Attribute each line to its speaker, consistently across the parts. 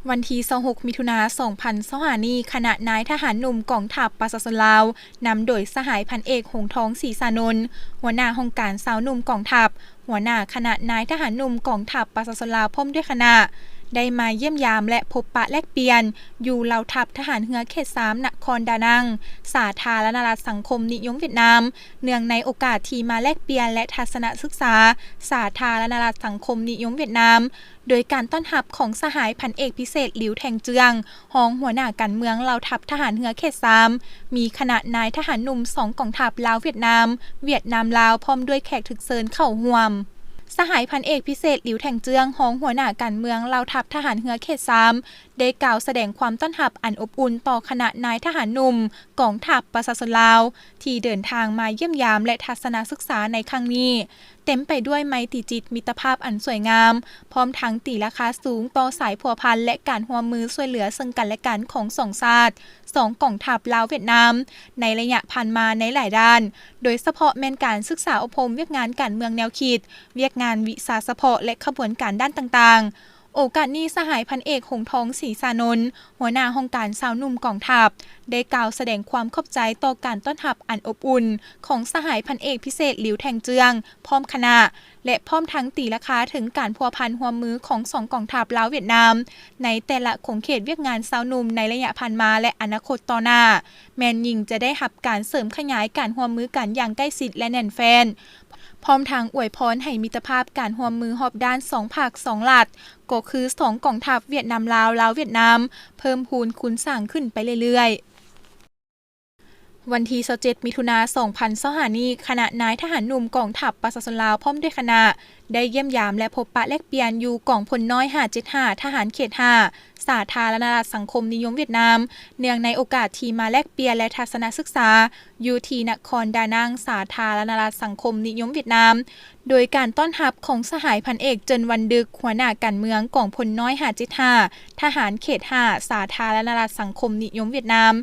Speaker 1: วันที่26มิถุนายน2025นี้คณะนายทหารหนุ่มกองทัพปสสลาวนำโดยสหายพันเอกหงทองศรีสานนท์หัวหน้าห้องการสาวหนุ่มกองทัพหัวหน้าคณะนายทหารหนุ่มกองทัพปสสลาวพร้อมด้วยคณะได้มาเยี่ยมยามและพบปะแลกเปลี่ยนอยู่เหล่าทัพทหารเรือเขต3นครดานังสาธารณรัฐสังคมนิยมเวียดนามเนื่องในโอกาสที่มาแลกเปลี่ยนและทัศนศึกษาสาธารณรัฐสังคมนิยมเวียดนามโดยการต้อนรับของสหายพันเอกพิเศษหลิวแทงเจืองรองหัวหน้าการเมืองเหล่าทัพทหารเรือเขต3มีคณะนายทหารหนุ่ม2กองทัพลาวเวียดนามลาวพร้อมด้วยแขกถึกเชิญเข้าร่วมสหายพันเอกพิเศษหลิวแทงเจืองรองหัวหน้าการเมืองเหล่าทัพทหารเรือเขต3ได้กล่าวแสดงความต้อนรับอันอบอุ่นต่อคณะนายทหารหนุ่มกองทัพปสสลาวที่เดินทางมาเยี่ยมยามและทัศนศึกษาในครั้งนี้เต็มไปด้วยไมตรีจิตมิตรภาพอันสวยงามพร้อมทั้งตีราคาสูงต่อสายพัวพันและการร่วมมือช่วยเหลือซึ่งกันและกันของสองชาติ2กองทัพลาวเวียดนามในระยะผ่านมาในหลายด้านโดยเฉพาะแม่นการศึกษาอบรมเวียกงานการเมืองแนวคิดเวียกงานวิชาเฉพาะและขบวนการด้านต่างๆโอกาสนี้สหายพันเอกหงทองศรีสานนท์หัวหน้าห้องการสาวหนุ่มกองทัพได้กล่าวแสดงความขอบใจต่อการต้อนรับอันอบอุ่นของสหายพันเอกพิเศษหลิวแทงเจืองพร้อมคณะและพร้อมทั้งตีราคาถึงการพัวพันร่วมมือของ2กองทัพลาวเวียดนามในแต่ละขงเขตเวียกงานสาวหนุ่มในระยะผ่านมาและอนาคตต่อหน้าแมนยิงจะได้รับการเสริมขยายการร่วมมือกันอย่างใกล้ชิดและแน่นแฟ้นพร้อมทางอวยพรให้มิตรภาพการร่วมมือรอบด้าน2ภาค2รัฐก็คือ2กองทัพเวียดนามลาวเวียดนามเพิ่มพูนคูณสร้างขึ้นไปเรื่อยๆวันที่27มิถุนายน2025นี้คณะนายทหารหนุ่มกองทัพปสสลาวพร้อมด้วยคณะได้เยี่ยมยามและพบปะแลกเปลี่ยนอยู่กองพลน้อย575ทหารเขต5สาธารณรัฐสังคมนิยมเวียดนามเนื่องในโอกาสที่มาแลกเปลี่ยนและทัศนศึกษาอยู่ที่นครดานังสาธารณรัฐสังคมนิยมเวียดนามโดยการต้อนรับของสหายพันเอกเจินวันดึกหัวหน้าการเมืองกองพลน้อย575ทหารเขต5สาธารณรัฐสังคมนิยมเวียดนาม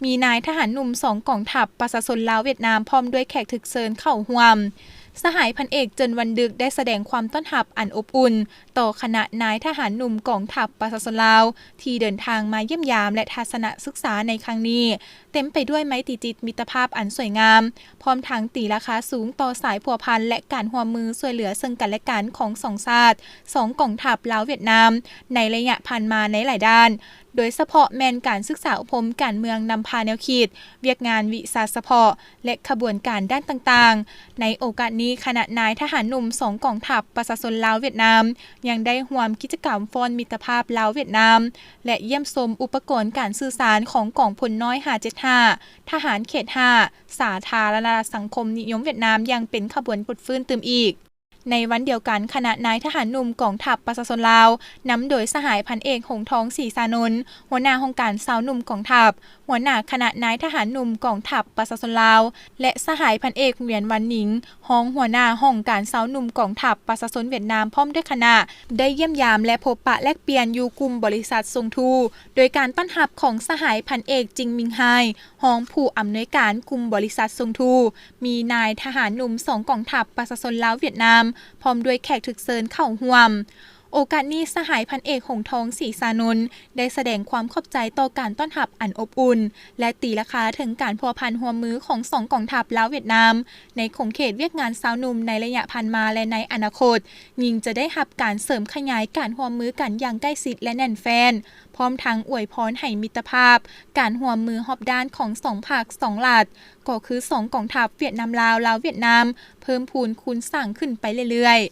Speaker 1: มีนายทหารหนุ่ม2กองทัพปสสลาวเวียดนามพร้อมด้วยแขกถึกเชิญเข้าร่วมสหายพันเอกเจินวันดึกได้แสดงความต้อนรับอันอบอุ่นต่อคณะนายทหารหนุ่มกองทัพปสสลาวที่เดินทางมาเยี่ยมยามและทัศนศึกษาในครั้งนี้เต็มไปด้วยไมตรีจิตมิตรภาพอันสวยงามพร้อมทั้งตีราคาสูงต่อสายพัวพันและการร่วมมือช่วยเหลือซึ่งกันและกันของ2ชาติ2กองทัพลาวเวียดนามในระยะผ่านมาในหลายด้านโดยเฉพาะแม่นการศึกษาอบรมการเมืองนำพาแนวคิดเวียกงานวิชาเฉพาะและขบวนการด้านต่างๆในโอกาสนี้คณะนายทหารหนุ่ม2กองทัพปสสลาวเวียดนามยังได้ร่วมกิจกรรมฟ้อนมิตรภาพลาวเวียดนามและเยี่ยมชมอุปกรณ์การสื่อสารของกองพลน้อย575ทหารเขต5สาธารณรัฐสังคมนิยมเวียดนามยังเป็นขบวนปลุกฟื้นตื่มอีกในวันเดียวกันคณะนายทหารหนุ่มกองทัพปสสลาวนำโดยสหายพันเอกหงทองศรีสานนท์หัวหน้าห้องการสาวหนุ่มกองทัพหัวหน้าคณะนายทหารหนุ่มกองทัพปสสลาวและสหายพันเอกเหวียนวันหนิงห้องหัวหน้าห้องการสาวหนุ่มกองทัพปสสเวียดนามพร้อมด้วยคณะได้เยี่ยมยามและพบปะแลกเปลี่ยนอยู่กลุ่มบริษัททรงทูโดยการต้อนรับของสหายพันเอกจิงมิงไฮห้องผู้อำนวยการกลุ่มบริษัททรงทูมีนายทหารหนุ่ม2กองทัพปสสลาวเวียดนามพร้อมด้วยแขกถึกเชิญเข้าร่วมโอกาสนี้สหายพันเอกหงทองศรีสานนท์ได้แสดงความขอบใจต่อการต้อนรับอันอบอุ่นและตีราคาถึงการพัวพันร่วมมือของ2กองทัพลาวเวียดนามในขงเขตเวียกงานสาวหนุ่มในระยะผ่านมาและในอนาคตยิ่งจะได้รับการเสริมขยายการร่วมมือกันอย่างใกล้ชิดและแน่นแฟ้นพร้อมทั้งอวยพรให้มิตรภาพการร่วมมือรอบด้านของ2ภาค2รัฐก็คือ2กองทัพเวียดนามลาวเวียดนามเพิ่มพูนคูณสร้างขึ้นไปเรื่อยๆ